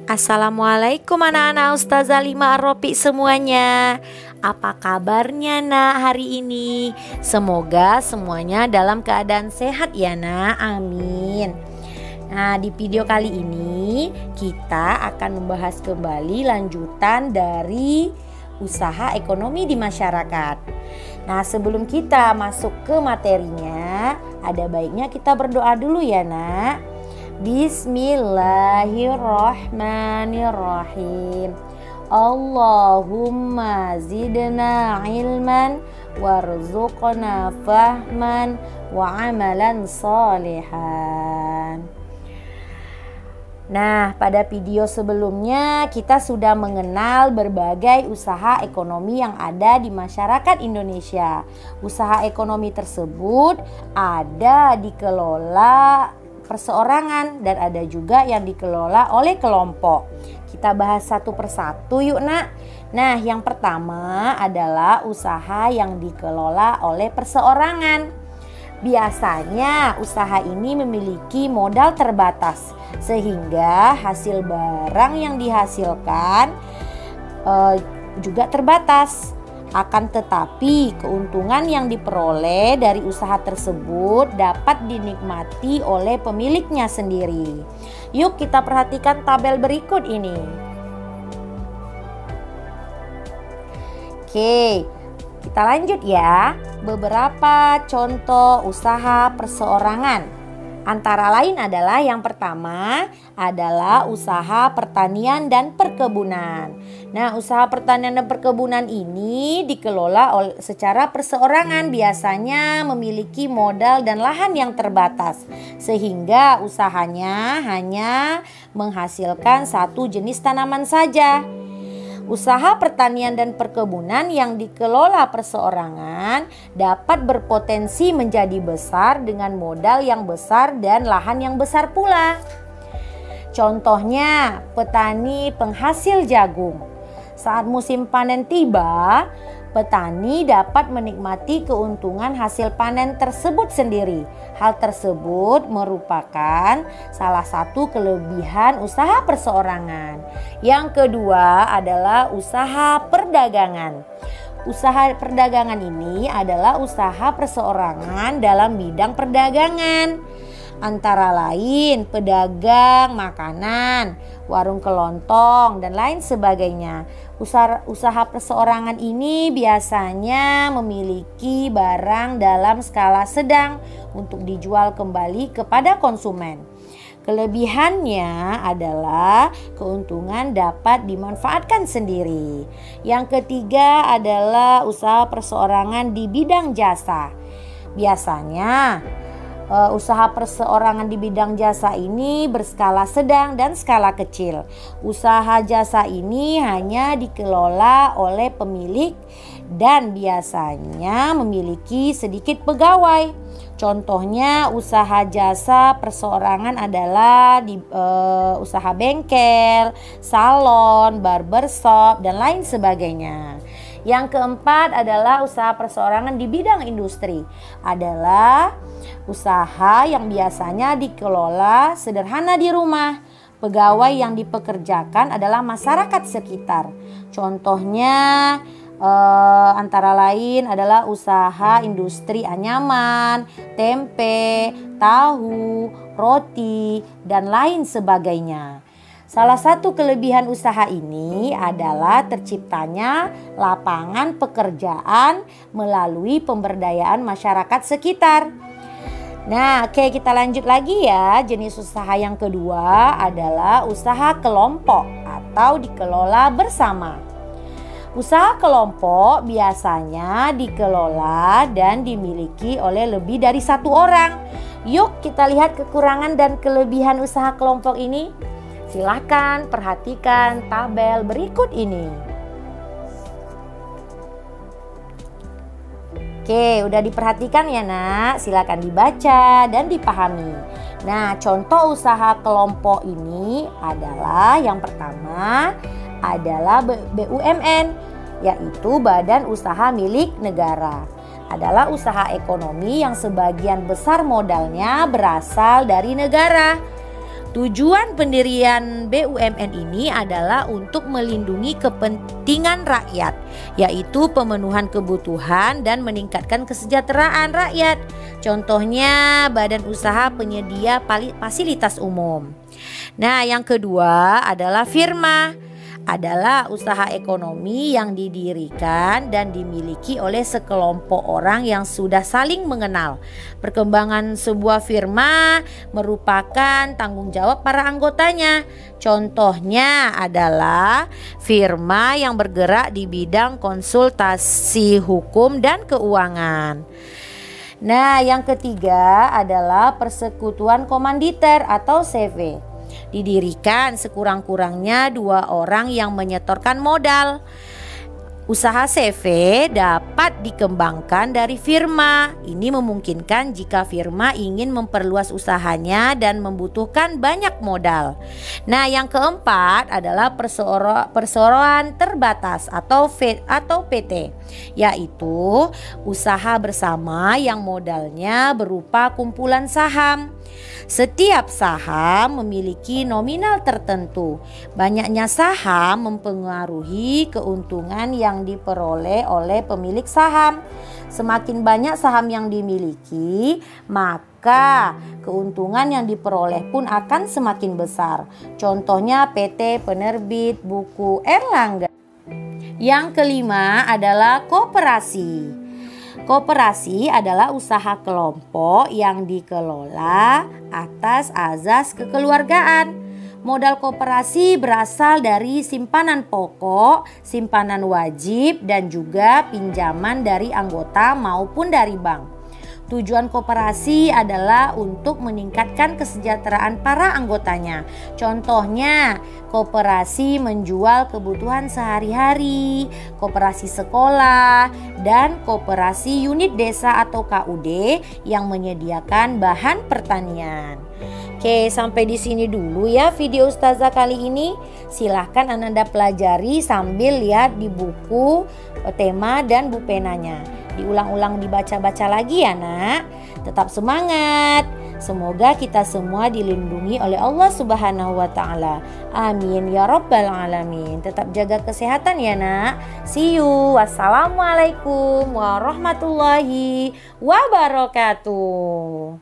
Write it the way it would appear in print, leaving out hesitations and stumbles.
Assalamualaikum anak-anak Ustazah Lima Ar-Ropi semuanya. Apa kabarnya nak hari ini? Semoga semuanya dalam keadaan sehat ya nak, amin. Nah, di video kali ini kita akan membahas kembali lanjutan dari usaha ekonomi di masyarakat. Nah, sebelum kita masuk ke materinya, ada baiknya kita berdoa dulu ya nak. Bismillahirrahmanirrahim. Allahumma zidna ilman warzuqna fahman wa amalan salihan. Nah, pada video sebelumnya kita sudah mengenal berbagai usaha ekonomi yang ada di masyarakat Indonesia. Usaha ekonomi tersebut ada dikelola perseorangan dan ada juga yang dikelola oleh kelompok. Kita bahas satu persatu yuk nak. Nah, yang pertama adalah usaha yang dikelola oleh perseorangan. Biasanya usaha ini memiliki modal terbatas sehingga hasil barang yang dihasilkan juga terbatas. Akan tetapi keuntungan yang diperoleh dari usaha tersebut dapat dinikmati oleh pemiliknya sendiri. Yuk kita perhatikan tabel berikut ini. Oke, kita lanjut ya. Beberapa contoh usaha perseorangan. Antara lain adalah yang pertama adalah usaha pertanian dan perkebunan. Nah, usaha pertanian dan perkebunan ini dikelola secara perseorangan, biasanya memiliki modal dan lahan yang terbatas sehingga usahanya hanya menghasilkan satu jenis tanaman saja. Usaha pertanian dan perkebunan yang dikelola perseorangan dapat berpotensi menjadi besar dengan modal yang besar dan lahan yang besar pula. Contohnya, petani penghasil jagung. Saat musim panen tiba, petani dapat menikmati keuntungan hasil panen tersebut sendiri. Hal tersebut merupakan salah satu kelebihan usaha perseorangan. Yang kedua adalah usaha perdagangan. Usaha perdagangan ini adalah usaha perseorangan dalam bidang perdagangan. Antara lain pedagang makanan, warung kelontong, dan lain sebagainya. Usaha perseorangan ini biasanya memiliki barang dalam skala sedang untuk dijual kembali kepada konsumen. Kelebihannya adalah keuntungan dapat dimanfaatkan sendiri. Yang ketiga adalah usaha perseorangan di bidang jasa. Biasanya usaha perseorangan di bidang jasa ini berskala sedang dan skala kecil. Usaha jasa ini hanya dikelola oleh pemilik dan biasanya memiliki sedikit pegawai. Contohnya usaha jasa perseorangan adalah usaha bengkel, salon, barbershop, dan lain sebagainya. Yang keempat adalah usaha perseorangan di bidang industri. Adalah usaha yang biasanya dikelola sederhana di rumah. Pegawai yang dipekerjakan adalah masyarakat sekitar. Contohnya antara lain adalah usaha industri anyaman, tempe, tahu, roti, dan lain sebagainya. Salah satu kelebihan usaha ini adalah terciptanya lapangan pekerjaan melalui pemberdayaan masyarakat sekitar. Nah, oke, kita lanjut lagi ya. Jenis usaha yang kedua adalah usaha kelompok atau dikelola bersama. Usaha kelompok biasanya dikelola dan dimiliki oleh lebih dari satu orang. Yuk kita lihat kekurangan dan kelebihan usaha kelompok ini. Silakan perhatikan tabel berikut ini. Oke, udah diperhatikan ya nak? Silakan dibaca dan dipahami. Nah, contoh usaha kelompok ini adalah yang pertama adalah BUMN, yaitu Badan Usaha Milik Negara. Adalah usaha ekonomi yang sebagian besar modalnya berasal dari negara. Tujuan pendirian BUMN ini adalah untuk melindungi kepentingan rakyat, yaitu pemenuhan kebutuhan dan meningkatkan kesejahteraan rakyat. Contohnya badan usaha penyedia fasilitas umum. Nah, yang kedua adalah firma. Adalah usaha ekonomi yang didirikan dan dimiliki oleh sekelompok orang yang sudah saling mengenal. Perkembangan sebuah firma merupakan tanggung jawab para anggotanya. Contohnya adalah firma yang bergerak di bidang konsultasi hukum dan keuangan. Nah, yang ketiga adalah persekutuan komanditer atau CV. Didirikan sekurang-kurangnya 2 orang yang menyetorkan modal. Usaha CV dapat dikembangkan dari firma. Ini memungkinkan jika firma ingin memperluas usahanya dan membutuhkan banyak modal. Nah, yang keempat adalah perseroan terbatas atau PT, yaitu usaha bersama yang modalnya berupa kumpulan saham. Setiap saham memiliki nominal tertentu. Banyaknya saham mempengaruhi keuntungan yang diperoleh oleh pemilik saham. Semakin banyak saham yang dimiliki, maka keuntungan yang diperoleh pun akan semakin besar. Contohnya PT Penerbit Buku Erlangga. Yang kelima adalah koperasi. Koperasi adalah usaha kelompok yang dikelola atas azas kekeluargaan. Modal koperasi berasal dari simpanan pokok, simpanan wajib, dan juga pinjaman dari anggota maupun dari bank. Tujuan koperasi adalah untuk meningkatkan kesejahteraan para anggotanya. Contohnya, koperasi menjual kebutuhan sehari-hari, koperasi sekolah, dan koperasi unit desa atau KUD yang menyediakan bahan pertanian. Oke, sampai di sini dulu ya video Ustazah kali ini. Silahkan Anda pelajari sambil lihat di buku tema dan bu penanya. Diulang-ulang dibaca-baca lagi ya nak. Tetap semangat. Semoga kita semua dilindungi oleh Allah Subhanahu wa Ta'ala. Amin ya Rabbal Alamin. Tetap jaga kesehatan ya nak. See you. Wassalamualaikum warahmatullahi wabarakatuh.